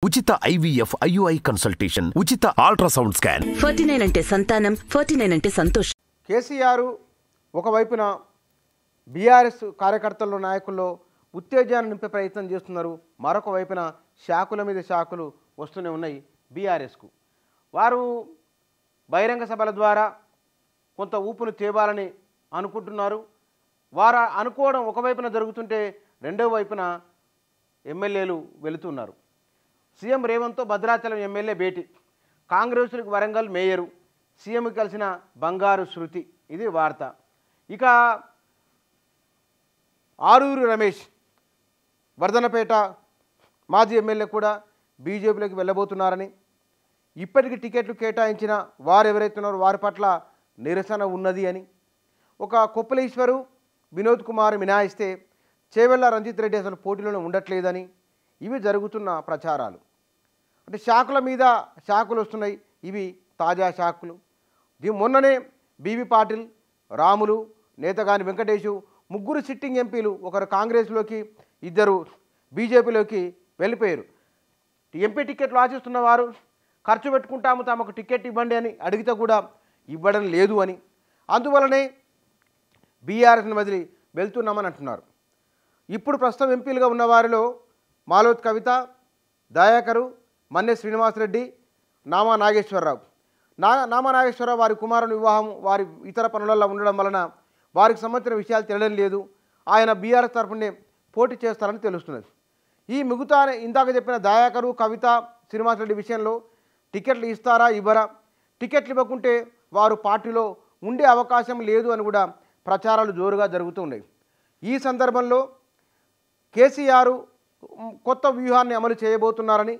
ఉచిత IVF IUI consultation, ఉచిత ultrasound scan. 49 అంటే సంతానం, 49 అంటే సంతోషం. కేసీఆర్ ఒకవైపున బీఆర్ఎస్ కార్యకర్తల్లో నాయకుల్లో ఉత్తేజాన్ని నింపే ప్రయత్నం చేస్తున్నారు. మరొక వైపున శాఖల మీద శాఖలు వస్తూనే ఉన్నాయి బీఆర్ఎస్కు. వారు బహిరంగ సభల ద్వారా కొంత ఊపును తేవాలని అనుకుంటున్నారు. వారు అనుకోవడం ఒకవైపున జరుగుతుంటే రెండో వైపున ఎమ్మెల్యేలు వెళుతున్నారు. సీఎం రేవంత్తో భద్రాచలం ఎమ్మెల్యే భేటీ, కాంగ్రెస్కు వరంగల్ మేయరు, సీఎంకి కలిసిన బంగారు శృతి, ఇది వార్త. ఇక ఆరూరు రమేష్ వర్ధనపేట మాజీ ఎమ్మెల్యే కూడా బీజేపీలోకి వెళ్ళబోతున్నారని, ఇప్పటికీ టికెట్లు కేటాయించిన వారు ఎవరైతే ఉన్నారో వారి పట్ల నిరసన ఉన్నది అని, ఒక కొప్పలేశ్వరు వినోద్ కుమార్ మినాయిస్తే చేవెళ్ళ రంజిత్ రెడ్డి అసలు పోటీలోనే ఉండట్లేదని ఇవి జరుగుతున్న ప్రచారాలు. అంటే శాఖల మీద శాఖలు వస్తున్నాయి. ఇవి తాజా శాఖలు. మొన్ననే బీవీ పాటిల్, రాములు, నేతగాని వెంకటేషు ముగ్గురు సిట్టింగ్ ఎంపీలు, ఒకరు కాంగ్రెస్లోకి, ఇద్దరు బీజేపీలోకి వెళ్ళిపోయారు. ఎంపీ టికెట్లు ఆశిస్తున్న వారు ఖర్చు పెట్టుకుంటాము, తమకు టికెట్ ఇవ్వండి అని అడిగితే కూడా ఇవ్వడం లేదు అని, అందువలనే బీఆర్ఎస్ని వదిలి వెళ్తున్నామని అంటున్నారు. ఇప్పుడు ప్రస్తుతం ఎంపీలుగా ఉన్న వారిలో మాలోత్ కవిత, దయాకరు, మన్నె శ్రీనివాసరెడ్డి, నామా నాగేశ్వరరావు. నామా నాగేశ్వరరావు వారి కుమారుని వివాహం, వారి ఇతర పనులలో ఉండడం వలన వారికి సంబంధించిన విషయాలు తెలియడం లేదు. ఆయన బీఆర్ఎస్ తరఫునే పోటీ చేస్తారని తెలుస్తున్నది. ఈ మిగతా ఇందాక చెప్పిన దయాకరు, కవిత, శ్రీనివాసరెడ్డి విషయంలో టికెట్లు ఇస్తారా ఇవ్వరా, టికెట్లు ఇవ్వకుంటే వారు పార్టీలో ఉండే అవకాశం లేదు అని కూడా ప్రచారాలు జోరుగా జరుగుతూ ఉన్నాయి. ఈ సందర్భంలో కేసీఆర్ కొత్త వ్యూహాన్ని అమలు చేయబోతున్నారని,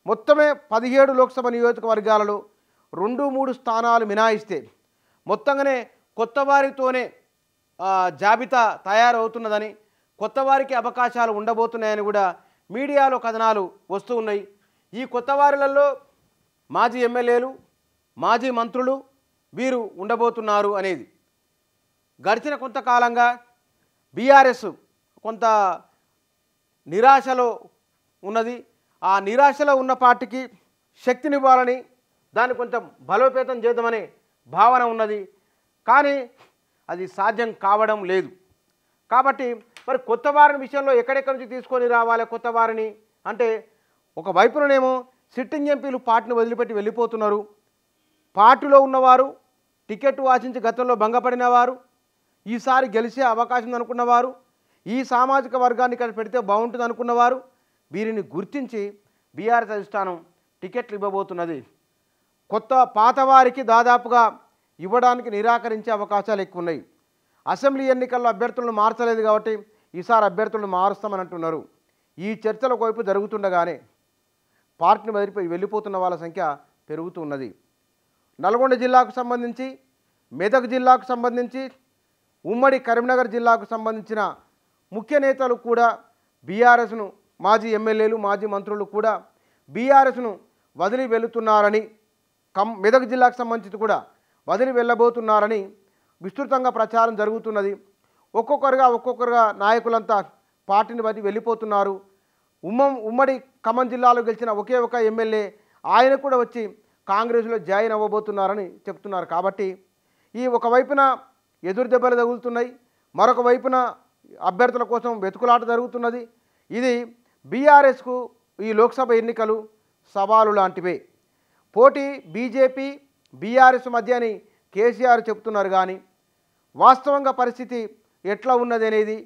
మొత్తమే 17 లోక్సభ నియోజకవర్గాలలో 2-3 స్థానాలు మినాయిస్తే మొత్తంగానే కొత్త వారితోనే జాబితా తయారవుతున్నదని, కొత్త వారికి అవకాశాలు ఉండబోతున్నాయని కూడా మీడియాలో కథనాలు వస్తూ ఉన్నాయి. ఈ కొత్త వారిలలో మాజీ ఎమ్మెల్యేలు, మాజీ మంత్రులు వీరు ఉండబోతున్నారు అనేది. గడిచిన కొంతకాలంగా బీఆర్ఎస్ కొంత నిరాశలో ఉన్నది. ఆ నిరాశలో ఉన్న పార్టీకి శక్తినివ్వాలని, దాన్ని కొంచెం బలోపేతం చేద్దామనే భావన ఉన్నది. కానీ అది సాధ్యం కావడం లేదు. కాబట్టి మరి కొత్త వారిని విషయంలో ఎక్కడెక్కడి నుంచి తీసుకొని రావాలి కొత్త వారిని అంటే, ఒక వైపుననేమో సిట్టింగ్ ఎంపీలు పార్టీని వదిలిపెట్టి వెళ్ళిపోతున్నారు. పార్టీలో ఉన్నవారు, టికెట్ ఆశించి గతంలో భంగపడిన వారు, ఈసారి గెలిచే అవకాశం అనుకున్నవారు, ఈ సామాజిక వర్గాన్ని ఇక్కడ పెడితే బాగుంటుంది అనుకున్నవారు, వీరిని గుర్తించి బీఆర్ఎస్ అధిష్టానం టికెట్లు ఇవ్వబోతున్నది. పాత వారికి దాదాపుగా ఇవ్వడానికి నిరాకరించే అవకాశాలు ఎక్కువ ఉన్నాయి. అసెంబ్లీ ఎన్నికల్లో అభ్యర్థులను మార్చలేదు కాబట్టి ఈసారి అభ్యర్థులను మారుస్తామని అంటున్నారు. ఈ చర్చల వైపు జరుగుతుండగానే పార్టీని వదిలిపోయి వెళ్ళిపోతున్న వాళ్ళ సంఖ్య పెరుగుతున్నది. నల్గొండ జిల్లాకు సంబంధించి, మెదక్ జిల్లాకు సంబంధించి, ఉమ్మడి కరీంనగర్ జిల్లాకు సంబంధించిన ముఖ్య నేతలు కూడా బీఆర్ఎస్ను, మాజీ ఎమ్మెల్యేలు, మాజీ మంత్రులు కూడా బీఆర్ఎస్ను వదిలి వెళుతున్నారని, మెదక్ జిల్లాకు సంబంధించి కూడా వదిలి వెళ్ళబోతున్నారని విస్తృతంగా ప్రచారం జరుగుతున్నది. ఒక్కొక్కరుగా నాయకులంతా పార్టీని వదిలి వెళ్ళిపోతున్నారు. ఉమ్మడి ఖమ్మం జిల్లాలో గెలిచిన ఒకే ఒక ఎమ్మెల్యే ఆయన కూడా వచ్చి కాంగ్రెస్లో జాయిన్ అవ్వబోతున్నారని చెప్తున్నారు. కాబట్టి ఈ ఒకవైపున ఎదురు దెబ్బలు తగులుతున్నాయి, మరొక వైపున అభ్యర్థుల కోసం వెతుకులాట జరుగుతున్నది. ఇది బీఆర్ఎస్కు ఈ లోక్సభ ఎన్నికలు సవాలు లాంటివే. పోటీ బీజేపీ బీఆర్ఎస్ మధ్య అని కేసీఆర్ చెప్తున్నారు. కానీ వాస్తవంగా పరిస్థితి ఎట్లా ఉన్నది అనేది,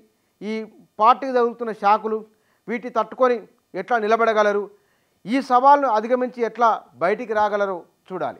ఈ పార్టీకి తగులుతున్న శాఖలు వీటి తట్టుకొని ఎట్లా నిలబడగలరు, ఈ సవాల్ను అధిగమించి ఎట్లా బయటికి రాగలరో చూడాలి.